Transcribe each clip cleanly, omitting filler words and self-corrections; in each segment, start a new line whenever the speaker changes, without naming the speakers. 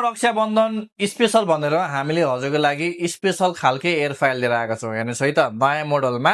Rakshabandhan special भनेर हामीले हजुरको लागि स्पेशल खालके एयर फ्रायर लिएर आएका छौँ। हेर्नुहोस् है त, नयाँ मोडलमा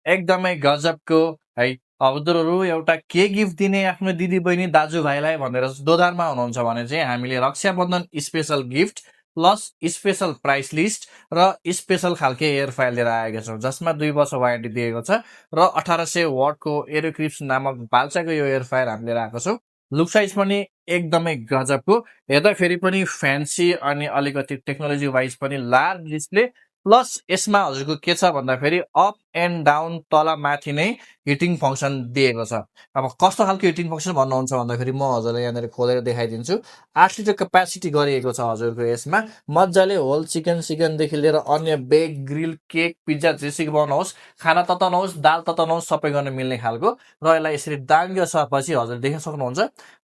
एकदमै गजबको है। हजुरहरू एउटा के गिफ्ट दिने आफ्नो दिदी बहिनी दाजुभाइलाई भनेर दोधारमा हुनुहुन्छ भने चाहिँ हामीले Rakshabandhan special gift plus special price list र स्पेशल खालके एयर फ्रायर लिएर आएका छौँ, जसमा 2 वर्ष वारेन्टी दिएको छ र 1800 वाटको एरोक्रिप्स नामक बाल्चाको यो एयर फ्रायर हामीले लिएर आएको छौँ। लुक साइज पनि एकदमै गजबको, हेर्दाखेरि पनि फ्यान्सी अनि अलिकति टेक्नोलोजी वाइज पनि लार्ज डिस्प्ले। प्लस यसमा हजुरको के छ भन्दाखेरि अप एन्ड डाउन तल माथि नै हिटिङ फङ्सन दिएको छ। अब कस्तो खालको हिटिङ फङ्सन भन्नुहुन्छ भन्दाखेरि म हजुरलाई यहाँनिर खोलेर देखाइदिन्छु। 8 लिटर क्यापासिटी गरिएको छ हजुरको यसमा। मजाले होल चिकनदेखि लिएर अन्य बेक ग्रिल केक पिज्जा जेसुकै बनाउनुहोस्, खाना तताउनुहोस्, दाल तताउनुहोस्, सबै गर्न मिल्ने खालको। र यसलाई यसरी दाङ्ग्यो सपछि हजुर देख्न सक्नुहुन्छ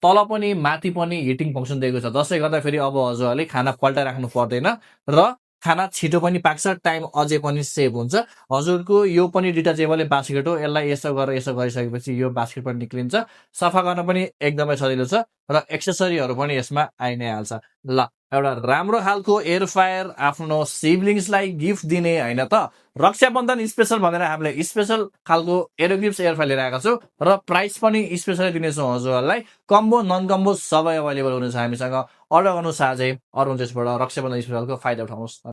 तल पनि माथि पनि हिटिङ फङ्सन दिएको छ, जसले गर्दाखेरि अब हजुरहरूले खाना पल्टाइराख्नु पर्दैन र खाना छिटो पनि पाक्छ, टाइम अझै पनि सेभ हुन्छ। हजुरको यो पनि डिटाचेबल बास्केट हो, यसलाई यसो गरिसकेपछि यो बास्केट पनि निक्लिन्छ, सफा गर्न पनि एकदमै सजिलो छ र एक्सेसरीहरू पनि यसमा आइ नै हाल्छ। ल, एउटा राम्रो खालको एयर फ्रायर आफ्नो सिब्लिङ्सलाई गिफ्ट दिने होइन त, रक्षाबन्धन स्पेशल भनेर हामीले स्पेशल खालको एरोक्रिप्स एयर फ्रायर लिएर आएका छौँ र प्राइस पनि स्पेसलै दिनेछौँ हजुरहरूलाई। कम्बो नन कम्बो सबै अभाइलेबल हुनेछ हामीसँग। अर्डर गर्नु साझै अरुण देशबाट रक्षाबन्धन स्पेशलको फाइदा उठाउनुहोस्।